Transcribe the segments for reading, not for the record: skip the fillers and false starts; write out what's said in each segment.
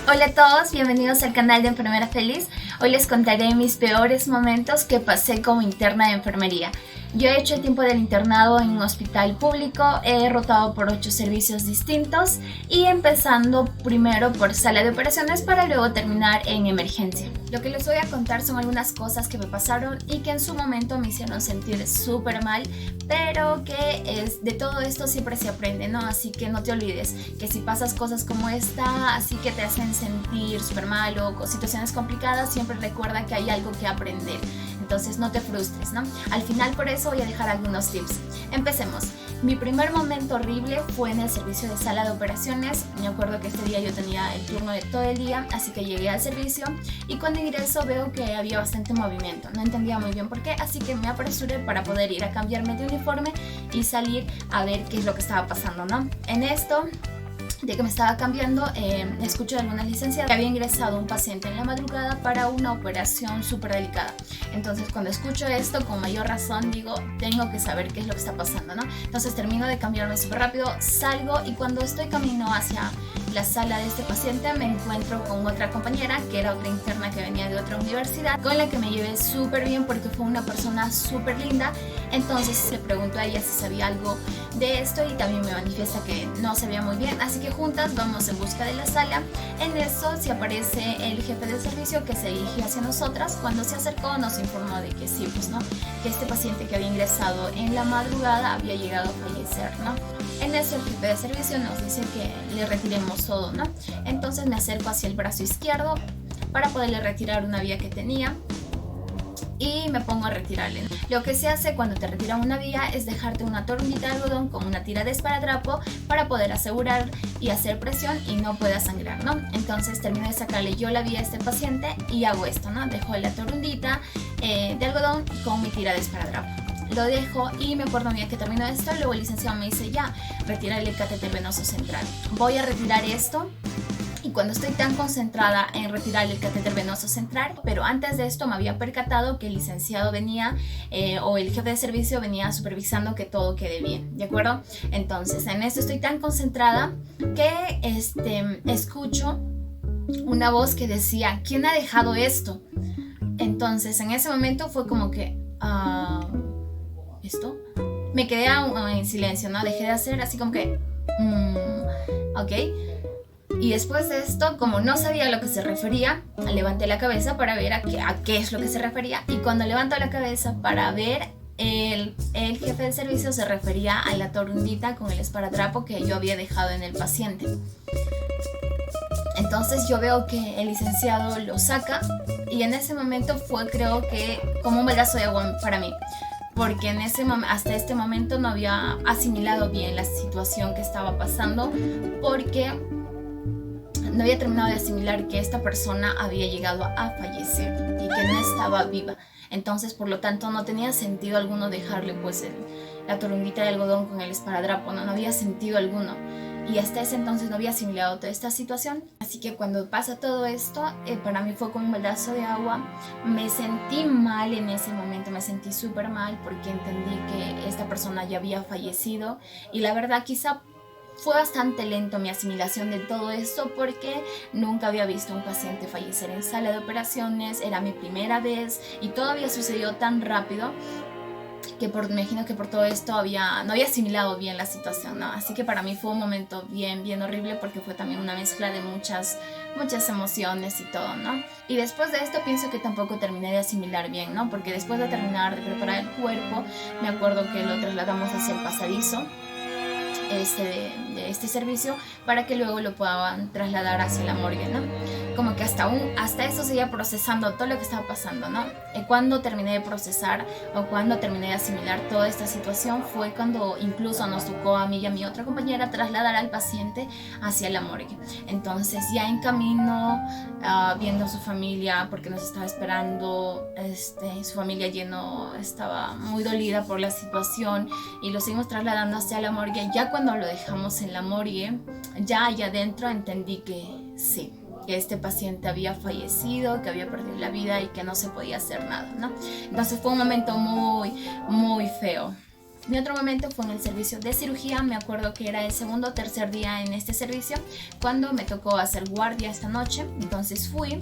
Hola a todos, bienvenidos al canal de Enfermera Feliz. Hoy les contaré mis peores momentos que pasé como interna de enfermería. Yo he hecho el tiempo del internado en un hospital público, he rotado por 8 servicios distintos y empezando primero por sala de operaciones para luego terminar en emergencia. Lo que les voy a contar son algunas cosas que me pasaron y que en su momento me hicieron sentir súper mal, pero que de todo esto siempre se aprende, ¿no? Así que no te olvides que si pasas cosas como esta, así que te hacen sentir súper mal o situaciones complicadas, siempre recuerda que hay algo que aprender. Entonces no te frustres, ¿no? Al final por eso voy a dejar algunos tips. Empecemos. Mi primer momento horrible fue en el servicio de sala de operaciones. Me acuerdo que este día yo tenía el turno de todo el día, así que llegué al servicio y cuando ingreso veo que había bastante movimiento. No entendía muy bien por qué, así que me apresuré para poder ir a cambiarme de uniforme y salir a ver qué es lo que estaba pasando, ¿no? En esto, de que me estaba cambiando, escucho de algunas licenciadas que había ingresado un paciente en la madrugada para una operación súper delicada. Entonces cuando escucho esto, con mayor razón digo, tengo que saber qué es lo que está pasando, ¿no? Entonces termino de cambiarme súper rápido, salgo y cuando estoy camino hacia la sala de este paciente me encuentro con otra compañera que era otra interna que venía de otra universidad, con la que me llevé súper bien porque fue una persona súper linda. Entonces le pregunto a ella si sabía algo de esto y también me manifiesta que no sabía muy bien, así que juntas vamos en busca de la sala. En eso se aparece el jefe de servicio que se dirigió hacia nosotras. Cuando se acercó nos informó de que sí, pues no, que este paciente que había ingresado en la madrugada había llegado a fallecer, ¿no? En eso el jefe de servicio nos dice que le retiremos todo, ¿no? Entonces me acerco hacia el brazo izquierdo para poderle retirar una vía que tenía y me pongo a retirarle. Lo que se hace cuando te retiran una vía es dejarte una tornillita de algodón con una tira de esparadrapo para poder asegurar y hacer presión y no pueda sangrar, ¿no? Entonces termino de sacarle yo la vía a este paciente y hago esto, ¿no? Dejo la tornillita de algodón con mi tira de esparadrapo. Lo dejo y me acuerdo bien que termino esto. Luego el licenciado me dice ya, retírale el catéter venoso central. Voy a retirar esto. Y cuando estoy tan concentrada en retirar el catéter venoso central, pero antes de esto me había percatado que el licenciado venía o el jefe de servicio venía supervisando que todo quede bien, ¿de acuerdo? Entonces en esto estoy tan concentrada que escucho una voz que decía, ¿quién ha dejado esto? Entonces en ese momento fue como que, ¿esto? Me quedé en silencio, ¿no? Dejé de hacer así como que, ok. Y después de esto, como no sabía a lo que se refería, levanté la cabeza para ver a qué es lo que se refería. Y cuando levanto la cabeza para ver, el jefe del servicio se refería a la tornillita con el esparadrapo que yo había dejado en el paciente. Entonces yo veo que el licenciado lo saca y en ese momento fue, creo que, como un balazo de agua para mí. Porque hasta este momento no había asimilado bien la situación que estaba pasando, porque no había terminado de asimilar que esta persona había llegado a fallecer y que no estaba viva. Entonces, por lo tanto, no tenía sentido alguno dejarle pues la torundita de algodón con el esparadrapo, no había sentido alguno. Y hasta ese entonces no había asimilado toda esta situación. Así que cuando pasa todo esto, para mí fue como un baldazo de agua. Me sentí mal en ese momento, me sentí súper mal porque entendí que esta persona ya había fallecido. Y la verdad quizá fue bastante lento mi asimilación de todo esto porque nunca había visto a un paciente fallecer en sala de operaciones, era mi primera vez y todo había sucedido tan rápido que me imagino que por todo esto no había asimilado bien la situación, ¿no? Así que para mí fue un momento bien horrible porque fue también una mezcla de muchas emociones y todo, ¿no? Y después de esto pienso que tampoco terminé de asimilar bien, ¿no? Porque después de terminar de preparar el cuerpo, me acuerdo que lo trasladamos hacia el pasadizo de este servicio para que luego lo puedan trasladar hacia la morgue, ¿no? Como que hasta eso seguía procesando todo lo que estaba pasando, ¿no? Cuando terminé de procesar o cuando terminé de asimilar toda esta situación fue cuando incluso nos tocó a mí y a mi otra compañera trasladar al paciente hacia la morgue. Entonces ya en camino, viendo a su familia porque nos estaba esperando, su familia estaba muy dolida por la situación y lo seguimos trasladando hacia la morgue. Ya cuando lo dejamos en la morgue, ya allá adentro entendí que sí, que este paciente había fallecido, que había perdido la vida y que no se podía hacer nada, ¿no? Entonces fue un momento muy feo. Mi otro momento fue en el servicio de cirugía. Me acuerdo que era el segundo o tercer día en este servicio cuando me tocó hacer guardia esta noche. Entonces fui.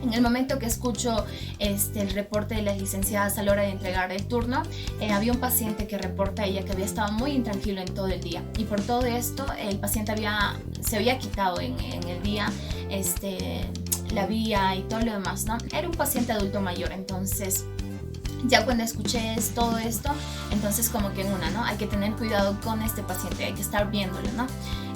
En el momento que escucho el reporte de las licenciadas a la hora de entregar el turno, había un paciente que reporta a ella que había estado muy intranquilo en todo el día, y por todo esto el paciente se había quitado en el día la vía y todo lo demás, ¿no? Era un paciente adulto mayor. Entonces ya cuando escuché todo esto, entonces como que en una, ¿no? Hay que tener cuidado con este paciente, hay que estar viéndolo, ¿no?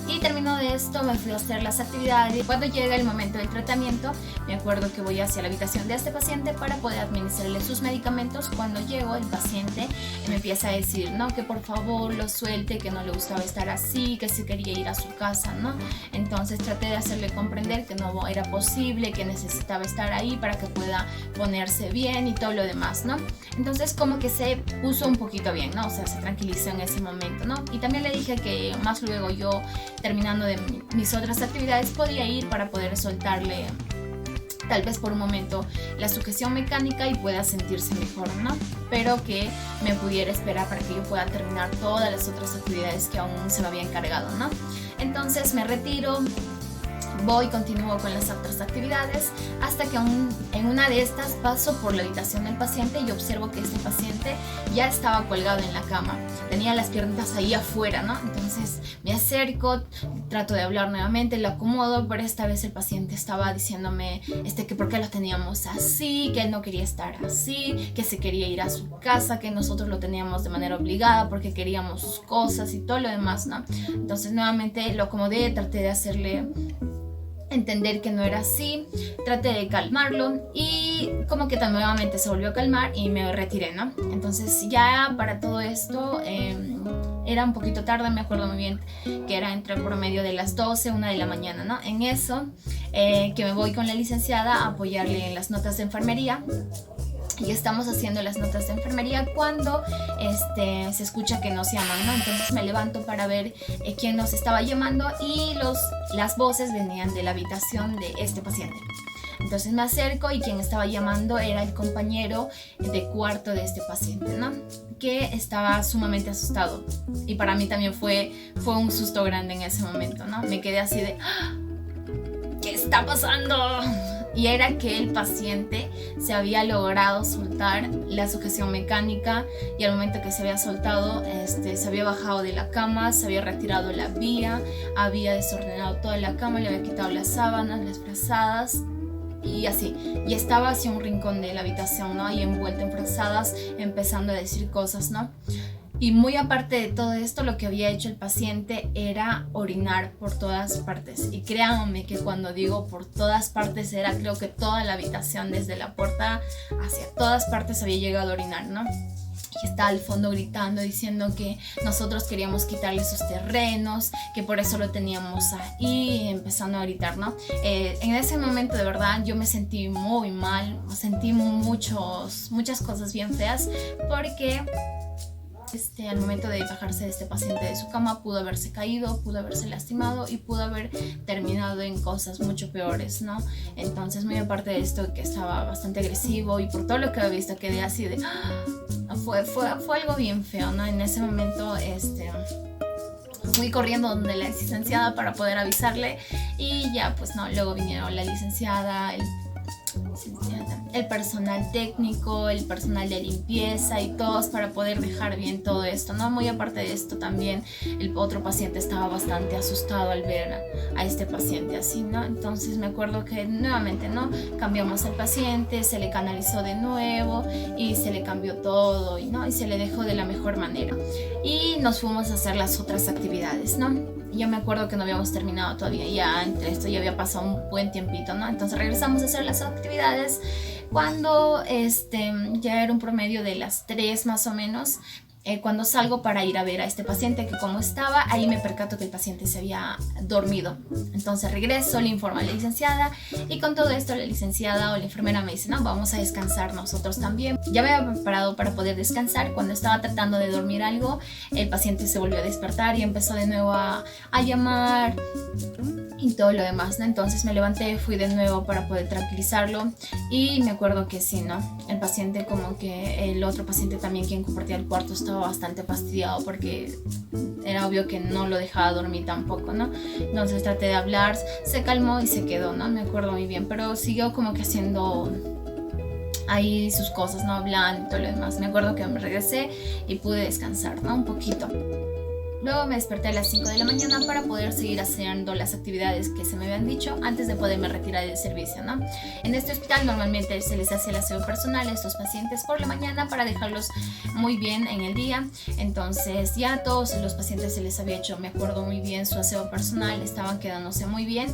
Y terminó de esto, me fui a hacer las actividades. Cuando llega el momento del tratamiento, me acuerdo que voy hacia la habitación de este paciente para poder administrarle sus medicamentos. Cuando llego, el paciente me empieza a decir, ¿no? Que por favor lo suelte, que no le gustaba estar así, que se quería ir a su casa, ¿no? Entonces traté de hacerle comprender que no era posible, que necesitaba estar ahí para que pueda ponerse bien y todo lo demás, ¿no? Entonces como que se puso un poquito bien, ¿no? O sea, se tranquilizó en ese momento, ¿no? Y también le dije que más luego yo, terminando de mis otras actividades, podía ir para poder soltarle tal vez por un momento la sujeción mecánica y pueda sentirse mejor, ¿no? Pero que me pudiera esperar para que yo pueda terminar todas las otras actividades que aún se me había encargado, ¿no? Entonces me retiro, continúo con las otras actividades hasta que en una de estas paso por la habitación del paciente y observo que este paciente ya estaba colgado en la cama, tenía las piernas ahí afuera, ¿no? Entonces me acerco, trato de hablar nuevamente, lo acomodo, pero esta vez el paciente estaba diciéndome que por qué lo teníamos así, que él no quería estar así, que se quería ir a su casa, que nosotros lo teníamos de manera obligada porque queríamos sus cosas y todo lo demás, ¿no? Entonces nuevamente lo acomodé, traté de hacerle entender que no era así, traté de calmarlo y como que nuevamente se volvió a calmar y me retiré, ¿no? Entonces ya para todo esto era un poquito tarde, me acuerdo muy bien que era entre promedio de las 12, 1 de la mañana, ¿no? En eso que me voy con la licenciada a apoyarle en las notas de enfermería. Y estamos haciendo las notas de enfermería cuando se escucha que nos llaman, ¿no? Entonces me levanto para ver quién nos estaba llamando y las voces venían de la habitación de este paciente. Entonces me acerco y quien estaba llamando era el compañero de cuarto de este paciente, ¿no? Que estaba sumamente asustado. Y para mí también fue un susto grande en ese momento, ¿no? Me quedé así de ¿qué está pasando? Y era que el paciente se había logrado soltar la sujeción mecánica y al momento que se había soltado, se había bajado de la cama, se había retirado la vía, había desordenado toda la cama, le había quitado las sábanas, las frazadas y así. Y estaba hacia un rincón de la habitación, ¿no? Ahí envuelto en frazadas, empezando a decir cosas, ¿no? Y muy aparte de todo esto, lo que había hecho el paciente era orinar por todas partes. Y créanme que cuando digo por todas partes era, creo que toda la habitación, desde la puerta hacia todas partes, había llegado a orinar, ¿no? Y está al fondo gritando, diciendo que nosotros queríamos quitarle sus terrenos, que por eso lo teníamos ahí, empezando a gritar, ¿no? En ese momento de verdad yo me sentí muy mal, sentí muchas cosas bien feas, porque al momento de bajarse de este paciente de su cama pudo haberse caído, pudo haberse lastimado y pudo haber terminado en cosas mucho peores, ¿no? Entonces muy aparte de esto, que estaba bastante agresivo y por todo lo que había visto quedé así de fue algo bien feo, ¿no? En ese momento fui corriendo donde la licenciada para poder avisarle y ya pues no, luego vinieron la licenciada, el personal técnico, el personal de limpieza y todos para poder dejar bien todo esto, ¿no? Muy aparte de esto también el otro paciente estaba bastante asustado al ver a este paciente así, ¿no? Entonces me acuerdo que nuevamente, ¿no? Cambiamos al paciente, se le canalizó de nuevo y se le cambió todo, ¿no? Y se le dejó de la mejor manera y nos fuimos a hacer las otras actividades, ¿no? Yo me acuerdo que no habíamos terminado todavía, ya entre esto ya había pasado un buen tiempito, ¿no? Entonces regresamos a hacer las actividades cuando ya era un promedio de las 3 más o menos. Cuando salgo para ir a ver a este paciente, que como estaba, ahí me percato que el paciente se había dormido. Entonces regreso, le informo a la licenciada y con todo esto la licenciada o la enfermera me dice, no, vamos a descansar nosotros también. Ya me había preparado para poder descansar. Cuando estaba tratando de dormir algo, el paciente se volvió a despertar y empezó de nuevo a llamar y todo lo demás, ¿no? Entonces me levanté, fui de nuevo para poder tranquilizarlo y me acuerdo que sí, ¿no? El paciente, como que el otro paciente también, quien compartía el cuarto, estaba estaba bastante fastidiado porque era obvio que no lo dejaba dormir tampoco, ¿no? Entonces traté de hablar, se calmó y se quedó, ¿no? Me acuerdo muy bien, pero siguió como que haciendo ahí sus cosas, ¿no? Hablando y todo lo demás. Me acuerdo que me regresé y pude descansar, ¿no? Un poquito. Luego me desperté a las 5 de la mañana para poder seguir haciendo las actividades que se me habían dicho antes de poderme retirar del servicio, ¿no? En este hospital normalmente se les hace el aseo personal a estos pacientes por la mañana para dejarlos muy bien en el día. Entonces ya a todos los pacientes se les había hecho, me acuerdo muy bien, su aseo personal, estaban quedándose muy bien.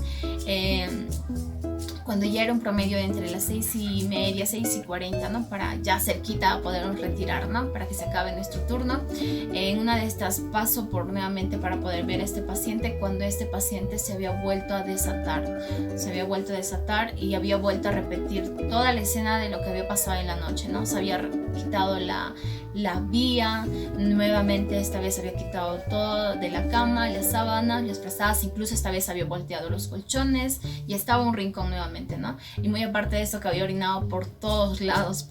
Cuando ya era un promedio entre las 6:30, 6:40, ¿no? Para ya cerquita podernos retirar, ¿no? Para que se acabe nuestro turno. En una de estas paso por nuevamente para poder ver a este paciente cuando este paciente se había vuelto a desatar. Se había vuelto a desatar y había vuelto a repetir toda la escena de lo que había pasado en la noche, ¿no? Se había quitado la vía, nuevamente esta vez había quitado todo de la cama, las sábanas, las frazadas, incluso esta vez había volteado los colchones y estaba un rincón nuevamente, ¿no? Y muy aparte de eso que había orinado por todos lados.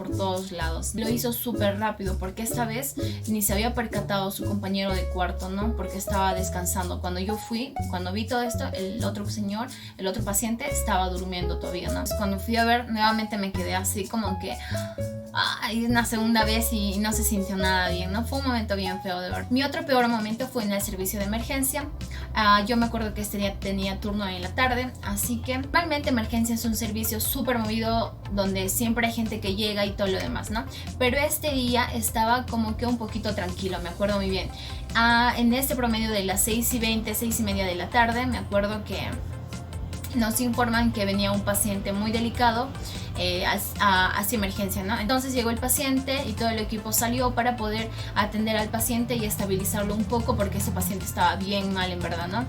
Lo hizo súper rápido porque esta vez ni se había percatado su compañero de cuarto, ¿no? Porque estaba descansando. Cuando yo fui, cuando vi todo esto, el otro señor, el otro paciente estaba durmiendo todavía, ¿no? Cuando fui a ver, nuevamente me quedé así como que una segunda vez y no se sintió nada bien, ¿no? Fue un momento bien feo de ver. Mi otro peor momento fue en el servicio de emergencia. Yo me acuerdo que este día tenía turno en la tarde, así que normalmente emergencia es un servicio súper movido donde siempre hay gente que llega y todo lo demás, ¿no? Pero este día estaba como que un poquito tranquilo, me acuerdo muy bien. En este promedio de las 6:20, 6:30 de la tarde, me acuerdo que nos informan que venía un paciente muy delicado hacia emergencia, ¿no? Entonces llegó el paciente y todo el equipo salió para poder atender al paciente y estabilizarlo un poco porque ese paciente estaba bien mal en verdad, ¿no?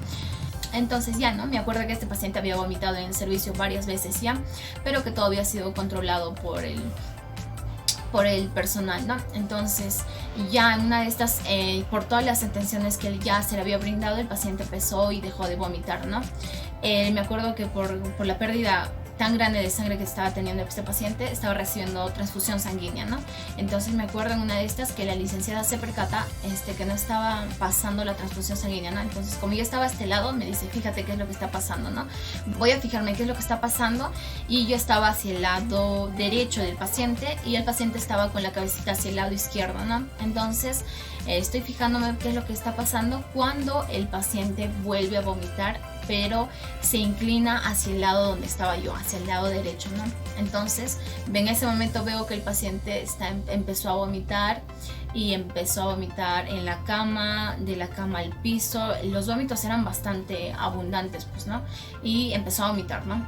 Entonces ya, ¿no? Me acuerdo que este paciente había vomitado en el servicio varias veces ya, pero que todo había sido controlado por el personal, ¿no? Entonces ya en una de estas, por todas las atenciones que él ya se le había brindado, el paciente empezó y dejó de vomitar, ¿no? Me acuerdo que por la pérdida tan grande de sangre que estaba teniendo este paciente, estaba recibiendo transfusión sanguínea, ¿no? Entonces me acuerdo en una de estas que la licenciada se percata que no estaba pasando la transfusión sanguínea, ¿no? Entonces como yo estaba a este lado, me dice, fíjate qué es lo que está pasando, ¿no? Voy a fijarme qué es lo que está pasando, y yo estaba hacia el lado derecho del paciente y el paciente estaba con la cabecita hacia el lado izquierdo, ¿no? Entonces estoy fijándome qué es lo que está pasando cuando el paciente vuelve a vomitar, pero se inclina hacia el lado donde estaba yo, hacia el lado derecho, ¿no? Entonces en ese momento veo que el paciente empezó a vomitar y empezó a vomitar en la cama, de la cama al piso. Los vómitos eran bastante abundantes, pues, ¿no? Y empezó a vomitar, ¿no?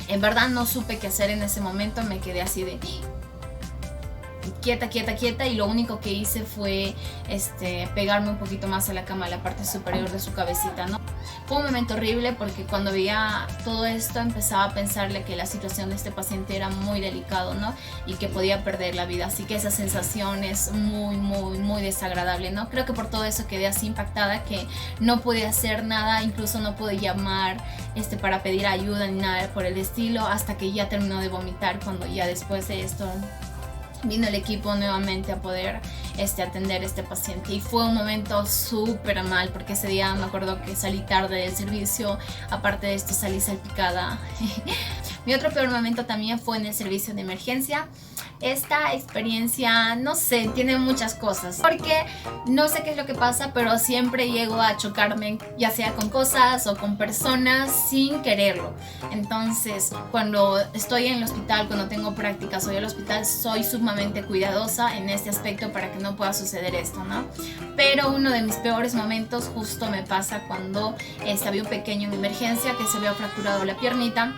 En verdad no supe qué hacer en ese momento, me quedé así de quieta, y lo único que hice fue pegarme un poquito más a la cama, a la parte superior de su cabecita, ¿no? Fue un momento horrible porque cuando veía todo esto empezaba a pensarle que la situación de este paciente era muy delicado, ¿no? Y que podía perder la vida, así que esa sensación es muy desagradable, ¿no? Creo que por todo eso quedé así impactada que no pude hacer nada, incluso no pude llamar para pedir ayuda ni nada por el estilo, hasta que ya terminó de vomitar, cuando ya después de esto vino el equipo nuevamente a poder atender a este paciente, y fue un momento súper mal porque ese día me acuerdo que salí tarde del servicio, aparte de esto salí salpicada. Mi otro peor momento también fue en el servicio de emergencia. Esta experiencia, no sé, tiene muchas cosas, porque no sé qué es lo que pasa, pero siempre llego a chocarme, ya sea con cosas o con personas sin quererlo. Entonces, cuando estoy en el hospital, cuando tengo prácticas, soy al hospital, soy sumamente cuidadosa en este aspecto para que no pueda suceder esto, ¿no? Pero uno de mis peores momentos justo me pasa cuando había un pequeño en emergencia que se había fracturado la piernita.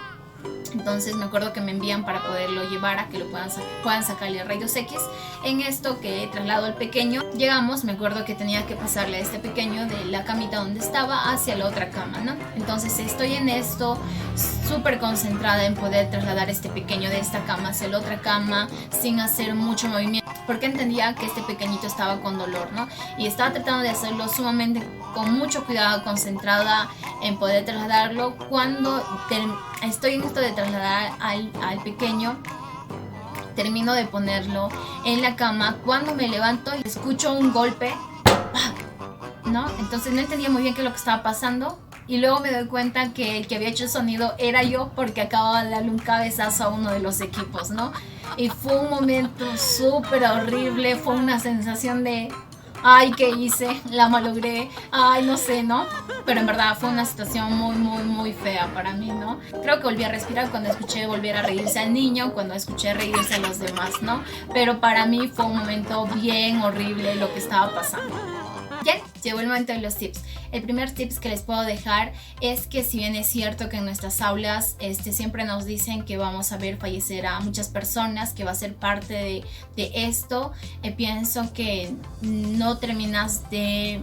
Entonces me acuerdo que me envían para poderlo llevar a que lo puedan sacarle rayos X. En esto que traslado al pequeño, llegamos, me acuerdo que tenía que pasarle a este pequeño de la camita donde estaba hacia la otra cama, ¿no? Entonces estoy en esto súper concentrada en poder trasladar a este pequeño de esta cama hacia la otra cama sin hacer mucho movimiento, porque entendía que este pequeñito estaba con dolor, ¿no? Y estaba tratando de hacerlo sumamente con mucho cuidado, concentrada en poder trasladarlo. Cuando estoy en esto de trasladar al pequeño, termino de ponerlo en la cama, cuando me levanto y escucho un golpe, ¿no? Entonces no entendía muy bien qué es lo que estaba pasando. Y luego me doy cuenta que el que había hecho el sonido era yo, porque acababa de darle un cabezazo a uno de los equipos, ¿no? Y fue un momento súper horrible, fue una sensación de ay, ¿qué hice? La malogré, ay, no sé, ¿no? Pero en verdad fue una situación muy fea para mí, ¿no? Creo que volví a respirar cuando escuché volver a reírse al niño, cuando escuché reírse a los demás, ¿no? Pero para mí fue un momento bien horrible lo que estaba pasando. Bien, llegó el momento de los tips. El primer tips que les puedo dejar es que, si bien es cierto que en nuestras aulas siempre nos dicen que vamos a ver fallecer a muchas personas, que va a ser parte de esto, pienso que no terminas de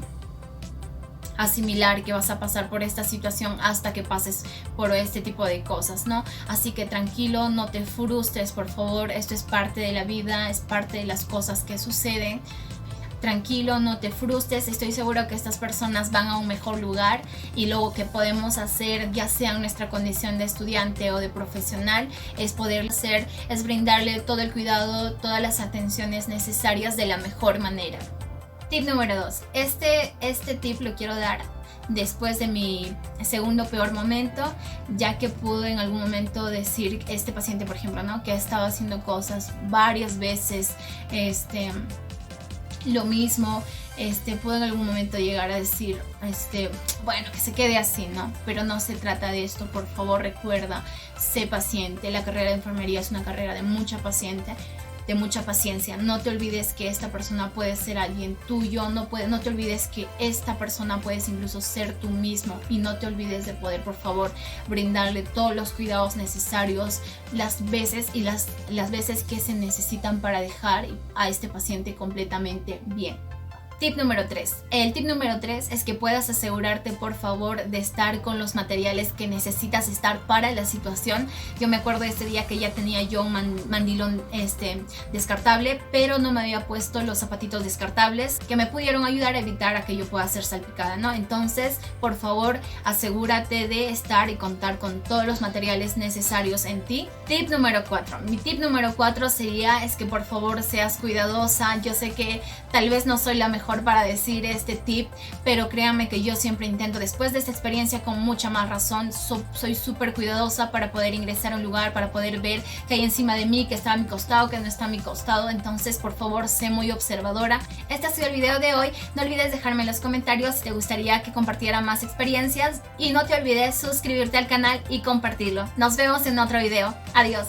asimilar que vas a pasar por esta situación hasta que pases por este tipo de cosas, ¿no? Así que tranquilo, no te frustres, por favor. Esto es parte de la vida, es parte de las cosas que suceden. Tranquilo, no te frustres, estoy segura que estas personas van a un mejor lugar, y lo que podemos hacer, ya sea en nuestra condición de estudiante o de profesional, es brindarle todo el cuidado, todas las atenciones necesarias de la mejor manera. Tip número 2. Este tip lo quiero dar después de mi segundo peor momento, ya que pude en algún momento decir, este paciente por ejemplo, ¿no? Que ha estado haciendo cosas varias veces, lo mismo, puedo en algún momento llegar a decir, bueno, que se quede así, ¿no? Pero no se trata de esto, por favor recuerda, sé paciente. La carrera de enfermería es una carrera de mucha paciencia. No te olvides que esta persona puede ser alguien tuyo, no te olvides que esta persona puedes incluso ser tú mismo, y no te olvides de poder, por favor, brindarle todos los cuidados necesarios las veces que se necesitan para dejar a este paciente completamente bien. Tip número 3. El tip número 3 es que puedas asegurarte, por favor, de estar con los materiales que necesitas estar para la situación. Yo me acuerdo de este día que ya tenía yo un mandilón descartable, pero no me había puesto los zapatitos descartables que me pudieron ayudar a evitar a que yo pueda ser salpicada, ¿no? Entonces, por favor, asegúrate de estar y contar con todos los materiales necesarios en ti. Tip número 4. Mi tip número 4 sería que por favor seas cuidadosa. Yo sé que tal vez no soy la mejor para decir este tip, pero créanme que yo siempre intento, después de esta experiencia, con mucha más razón, soy súper cuidadosa para poder ingresar a un lugar, para poder ver qué hay encima de mí, que está a mi costado, que no está a mi costado. Entonces, por favor, sé muy observadora. Este ha sido el video de hoy. No olvides dejarme en los comentarios si te gustaría que compartiera más experiencias, y no te olvides suscribirte al canal y compartirlo. Nos vemos en otro video. Adiós.